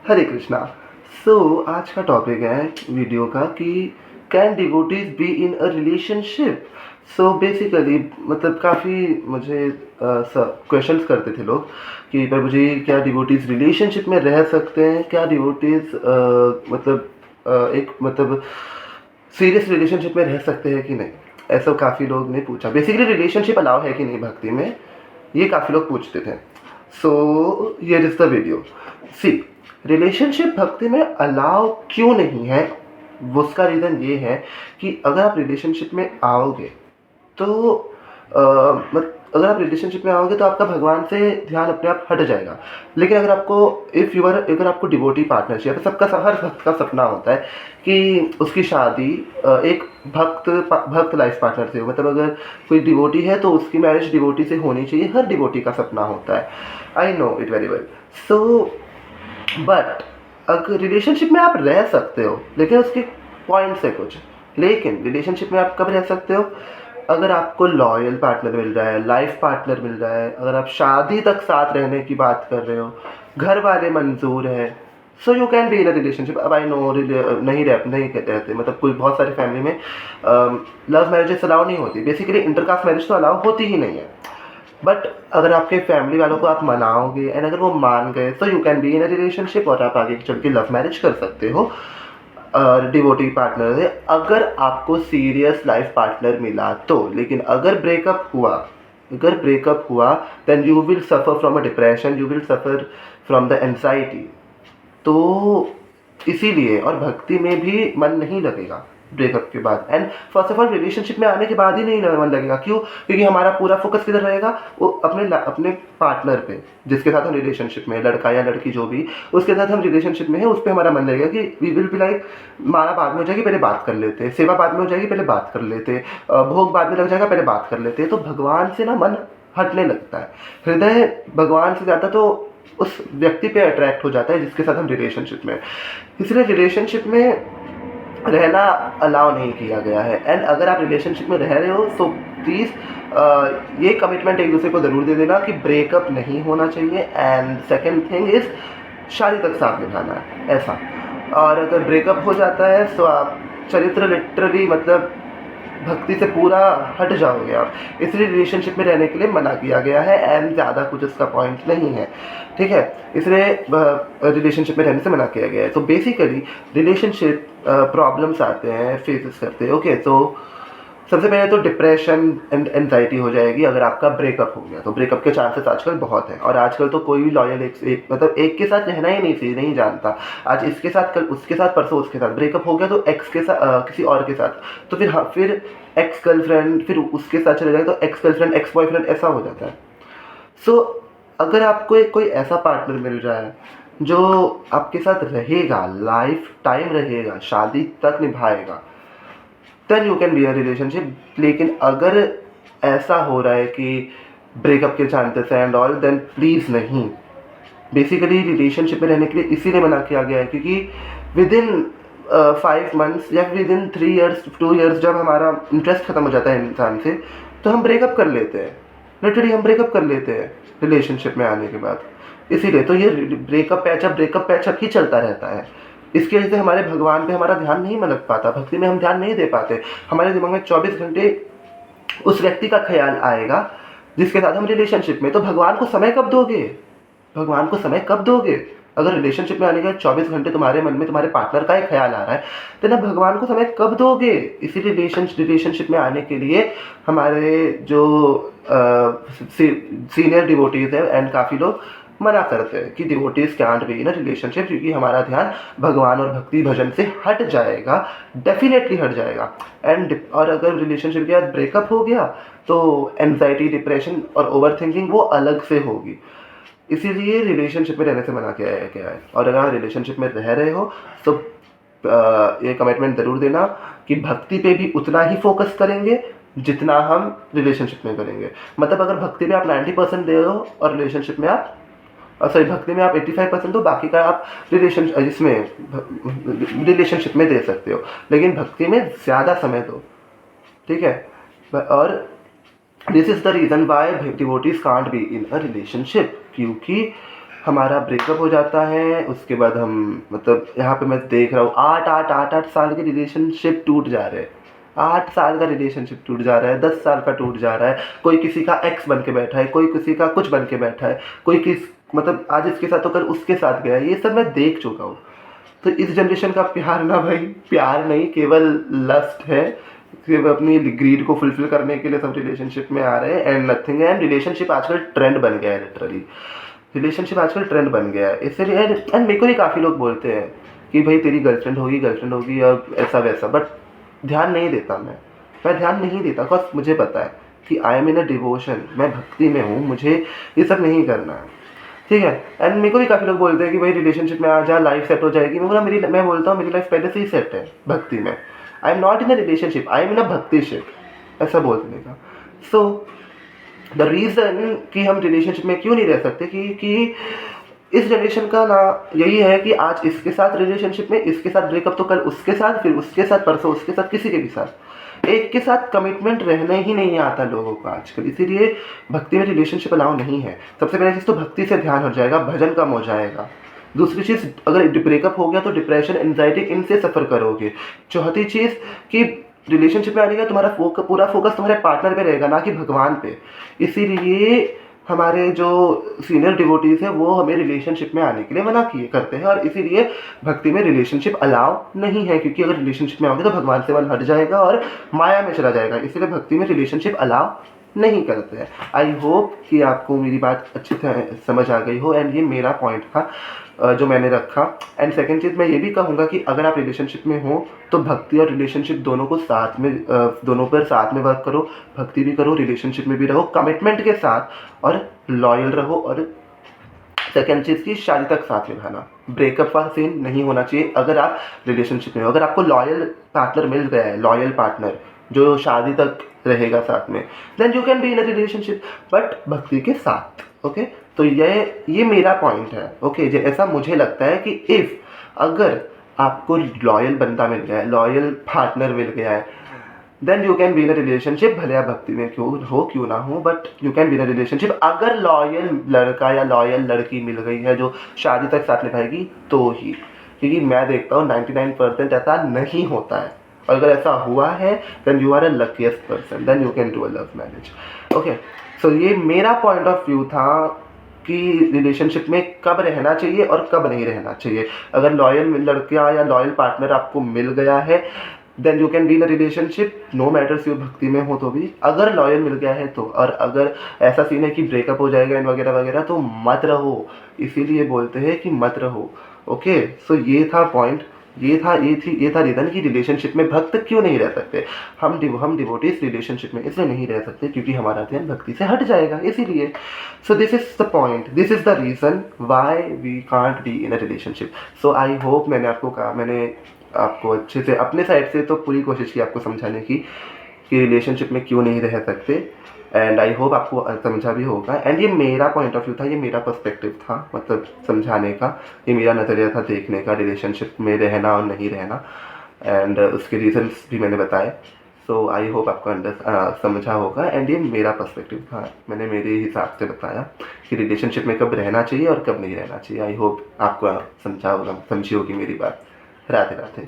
हरे कृष्णा। आज का टॉपिक है वीडियो का कि can devotees B in a relationship. Basically मतलब काफ़ी मुझे क्वेश्चंस करते थे लोग कि प्रभु जी क्या डिवोटीज रिलेशनशिप में रह सकते हैं, क्या डिवोटीज मतलब एक मतलब सीरियस रिलेशनशिप में रह सकते हैं कि नहीं। ऐसा काफ़ी लोग ने पूछा। बेसिकली रिलेशनशिप अलाउ है कि नहीं भक्ति में, ये काफ़ी लोग पूछते थे। Here is the video. See, relationship भक्ति में अलाउ क्यों नहीं है, उसका रीज़न ये है कि अगर आप रिलेशनशिप में आओगे तो अगर आप रिलेशनशिप में आओगे तो आपका भगवान से ध्यान अपने आप हट जाएगा। लेकिन अगर आपको डिवोटी पार्टनरशिप, हर भक्त का सपना होता है कि उसकी शादी एक भक्त लाइफ पार्टनर से हो। मतलब अगर कोई डिवोटी है तो उसकी मैरिज डिवोटी से होनी चाहिए, हर डिवोटी का सपना होता है। I know it very well. But अगर रिलेशनशिप में आप रह सकते हो, लेकिन उसके पॉइंट्स है कुछ। लेकिन रिलेशनशिप में आप कब रह सकते हो? अगर आपको लॉयल पार्टनर मिल रहा है, लाइफ पार्टनर मिल रहा है, अगर आप शादी तक साथ रहने की बात कर रहे हो, घर वाले मंजूर है, so you can be in a relationship. अब आई नो नहीं रहते, मतलब कोई बहुत सारी फैमिली में लव मैरिजेस अलाउ नहीं होती। बेसिकली इंटरकास्ट मैरिज तो अलाउ होती ही नहीं है। बट अगर आपके फैमिली वालों को आप मनाओगे एंड अगर वो मान गए तो you can be in a relationship और आप आगे चल के लव मैरिज कर सकते हो डिवोटी पार्टनर है, अगर आपको सीरियस लाइफ पार्टनर मिला तो। लेकिन अगर ब्रेकअप हुआ then you will suffer from a depression, you will suffer from the anxiety. तो इसीलिए और भक्ति में भी मन नहीं लगेगा ब्रेकअप के बाद। And first of all relationship में आने के बाद ही नहीं मन लगेगा। क्यों? क्योंकि हमारा पूरा फोकस किधर रहेगा? वो अपने पार्टनर पे, जिसके साथ हम रिलेशनशिप में, लड़का या लड़की जो भी उसके साथ हम रिलेशनशिप में है, उस पर हमारा मन लगेगा कि वी विल बी लाइक माला बाद में हो जाएगी, पहले बात कर लेते, सेवा बाद में हो जाएगी, पहले बात कर लेते, भोग बाद में लग जाएगा, पहले बात कर लेते। तो भगवान से ना मन हटने लगता है। हृदय भगवान से ज़्यादा तो उस व्यक्ति पे अट्रैक्ट हो जाता है जिसके साथ हम रिलेशनशिप में। इसलिए रिलेशनशिप में रहना अलाउ नहीं किया गया है। एंड अगर आप रिलेशनशिप में रह रहे हो तो प्लीज़ ये कमिटमेंट एक दूसरे को ज़रूर दे देना कि ब्रेकअप नहीं होना चाहिए। एंड सेकेंड थिंग इज़ शादी तक साथ निभाना है, ऐसा। और अगर ब्रेकअप हो जाता है तो आप चरित्र लिटरली मतलब भक्ति से पूरा हट जाओगे आप। इसलिए रिलेशनशिप में रहने के लिए मना किया गया है एंड ज़्यादा कुछ उसका पॉइंट नहीं है, ठीक है। इसलिए रिलेशनशिप में रहने से मना किया गया है। तो बेसिकली रिलेशनशिप प्रॉब्लम्स आते हैं, फेसेस करते हैं। ओके, तो सबसे पहले तो डिप्रेशन एंड एंजाइटी हो जाएगी अगर आपका ब्रेकअप हो गया। तो ब्रेकअप के चांसेस आजकल बहुत हैं और आजकल तो कोई भी लॉयल मतलब एक के साथ रहना ही नहीं जानता। आज इसके साथ, कल उसके साथ, परसों उसके साथ। ब्रेकअप हो गया तो एक्स के साथ किसी और के साथ, तो फिर एक्स गर्लफ्रेंड, फिर उसके साथ चले जाए तो एक्स गर्लफ्रेंड, एक्स बॉयफ्रेंड, ऐसा हो जाता है। अगर आपको कोई ऐसा पार्टनर मिल रहा है जो आपके साथ रहेगा, लाइफ टाइम रहेगा, शादी तक निभाएगा, then you can be a relationship. लेकिन अगर ऐसा हो रहा है कि ब्रेकअप के चांसेस हैं एंड ऑल, देन प्लीज़ नहीं। बेसिकली रिलेशनशिप में रहने के लिए इसीलिए मना किया गया है क्योंकि विद इन 5 मंथ्स या विद इन 3 ईयर्स 2 ईयर्स जब हमारा इंटरेस्ट खत्म हो जाता है इंसान से, तो हम ब्रेकअप कर लेते हैं। लिटरली हम ब्रेकअप कर लेते हैं रिलेशनशिप में आने के बाद। इसीलिए तो ये ब्रेकअप पैचअप ही चलता रहता है। इसकी वजह से हमारे भगवान पे हमारा ध्यान नहीं लग पाता, भक्ति में हम ध्यान नहीं दे पाते। हमारे दिमाग में 24 घंटे उस व्यक्ति का ख्याल आएगा जिसके साथ हम रिलेशनशिप में। तो भगवान को समय कब दोगे? भगवान को समय कब दोगे? अगर रिलेशनशिप में आने के 24 घंटे तुम्हारे मन में तुम्हारे पार्टनर का ही ख्याल आ रहा है, तो ना भगवान को समय कब दोगे? इसीलिए रिलेशनशिप में आने के लिए हमारे जो सीनियर डिवोटीज है एंड काफ़ी लोग मना करते हैं कि devotees cantt B in a relationship, क्योंकि हमारा ध्यान भगवान और भक्ति भजन से हट जाएगा, डेफिनेटली हट जाएगा। और अगर रिलेशनशिप के बाद ब्रेकअप हो गया तो एंजाइटी, डिप्रेशन और ओवर थिंकिंग वो अलग से होगी। इसीलिए रिलेशनशिप में रहने से मना किया गया है। और अगर आप रिलेशनशिप में रह रहे हो तो ये कमिटमेंट ज़रूर देना कि भक्ति पे भी उतना ही फोकस करेंगे जितना हम रिलेशनशिप में करेंगे। मतलब अगर भक्ति में आप 90% दे रहे हो और रिलेशनशिप में आप भक्ति में आप 85% दो, बाकी का आप रिलेशनशिप में दे सकते हो, लेकिन भक्ति में ज़्यादा समय दो, ठीक है। और this is the reason Y devotees can't be in a relationship, क्योंकि हमारा ब्रेकअप हो जाता है, उसके बाद हम मतलब यहाँ पे मैं देख रहा हूँ 8 साल के रिलेशनशिप टूट जा रहे हैं। 8 साल का रिलेशनशिप टूट जा रहा है, 10 साल का टूट जा रहा है। कोई किसी का एक्स बन के बैठा है, कोई किसी का कुछ बन के बैठा है, कोई किस मतलब आज इसके साथ तो कल उसके साथ गया है। ये सब मैं देख चुका हूँ। तो इस जनरेशन का प्यार ना भाई, प्यार नहीं, केवल लस्ट है। केवल अपनी ग्रीड को फुलफिल करने के लिए सब रिलेशनशिप में आ रहे हैं एंड नथिंग। एंड रिलेशनशिप आजकल ट्रेंड बन गया है, लिटरली रिलेशनशिप आजकल ट्रेंड बन गया है। इसलिए एंड मेरे को भी काफ़ी लोग बोलते हैं कि भाई तेरी गर्लफ्रेंड होगी और ऐसा वैसा, बट ध्यान नहीं देता मैं ध्यान नहीं देता बिकॉज मुझे पता है कि आई एम इन अ डिवोशन, मैं भक्ति में हूँ, मुझे ये सब नहीं करना है। ठीक है। एंड मेरे को भी काफ़ी लोग बोलते हैं कि भाई रिलेशनशिप में आ जा, लाइफ सेट हो जाएगी। मैं बोलता हूँ मेरी लाइफ पहले से ही सेट है भक्ति में। I am not in a relationship, I am in a भक्तिशिप, ऐसा बोल देने का। सो द रीज़न कि हम रिलेशनशिप में क्यों नहीं रह सकते कि इस जनरेशन का ना यही है कि आज इसके साथ रिलेशनशिप में, इसके साथ ब्रेकअप तो कल उसके साथ, फिर उसके साथ, परसों उसके साथ, किसी के भी साथ एक के साथ कमिटमेंट रहने ही नहीं आता लोगों को आजकल। इसीलिए भक्ति में रिलेशनशिप अलाउ नहीं है। सबसे पहली चीज़ तो भक्ति से ध्यान हट जाएगा, भजन कम हो जाएगा। दूसरी चीज़, अगर ब्रेकअप हो गया तो डिप्रेशन, एंजाइटी, इनसे सफ़र करोगे। चौथी चीज़ कि रिलेशनशिप में आने का तुम्हारा पूरा फोकस तुम्हारे पार्टनर पे रहेगा, ना कि भगवान पे। इसीलिए हमारे जो सीनियर डिवोटीज़ हैं वो हमें रिलेशनशिप में आने के लिए मना किए करते हैं, और इसीलिए भक्ति में रिलेशनशिप अलाउ नहीं है। क्योंकि अगर रिलेशनशिप में आओगे तो भगवान से मन हट जाएगा और माया में चला जाएगा। इसीलिए भक्ति में रिलेशनशिप अलाउ नहीं करते हैं। आई होप कि आपको मेरी बात अच्छी तरह समझ आ गई हो एंड ये मेरा पॉइंट था जो मैंने रखा। एंड सेकंड चीज़ मैं ये भी कहूँगा कि अगर आप रिलेशनशिप में हो तो भक्ति और रिलेशनशिप दोनों को साथ में दोनों पर साथ में वर्क करो। भक्ति भी करो, रिलेशनशिप में भी रहो कमिटमेंट के साथ, और लॉयल रहो। और सेकेंड चीज़ की शादी तक साथ निभाना, ब्रेकअप का सीन नहीं होना चाहिए अगर आप रिलेशनशिप में हो। अगर आपको लॉयल पार्टनर मिल गया है, लॉयल पार्टनर जो शादी तक रहेगा साथ में, then you can be in a relationship, but भक्ति के साथ। ओके तो ये मेरा पॉइंट है। ओके ऐसा मुझे लगता है कि इफ़ अगर आपको लॉयल बंदा मिल गया है, लॉयल पार्टनर मिल गया है, then you can be in a relationship. भले आप भक्ति में क्यों ना हो, but you can be in a relationship. अगर लॉयल लड़का या लॉयल लड़की मिल गई है जो शादी तक साथ निभाएगी तो ही, क्योंकि मैं देखता हूँ 99% ऐसा नहीं होता है। और अगर ऐसा हुआ है then you are a luckiest person, then you can do a love marriage. Okay so ये मेरा पॉइंट ऑफ व्यू था कि रिलेशनशिप में कब रहना चाहिए और कब नहीं रहना चाहिए। अगर लॉयल लड़का या लॉयल पार्टनर आपको मिल गया है then you can be in a relationship, no matters you भक्ति में हो तो भी। अगर लॉयल मिल गया है तो, और अगर ऐसा सीन है कि ब्रेकअप हो जाएगा एंड वगैरह वगैरह, तो मत रहो। इसीलिए बोलते हैं कि मत रहो। ओके सो ये था पॉइंट, ये था रीज़न कि रिलेशनशिप में भक्त क्यों नहीं रह सकते। हम डिवोटीज रिलेशनशिप में इसलिए नहीं रह सकते क्योंकि हमारा ध्यान भक्ति से हट जाएगा, इसीलिए। So this is the point, this is the reason why we can't be in a relationship. So I hope मैंने आपको अच्छे से अपने साइड से तो पूरी कोशिश की आपको समझाने की कि रिलेशनशिप में क्यों नहीं रह सकते। एंड आई होप आपको समझा भी होगा। एंड ये मेरा पॉइंट ऑफ व्यू था, ये मेरा पर्सपेक्टिव था, मतलब समझाने का, ये मेरा नज़रिया था देखने का, रिलेशनशिप में रहना और नहीं रहना। एंड उसके रीजंस भी मैंने बताए। सो आई होप आपको समझा होगा। एंड ये मेरा पर्सपेक्टिव था, मैंने मेरे हिसाब से बताया कि रिलेशनशिप में कब रहना चाहिए और कब नहीं रहना चाहिए। आई होप आपको समझी होगी मेरी बात। राधे राधे।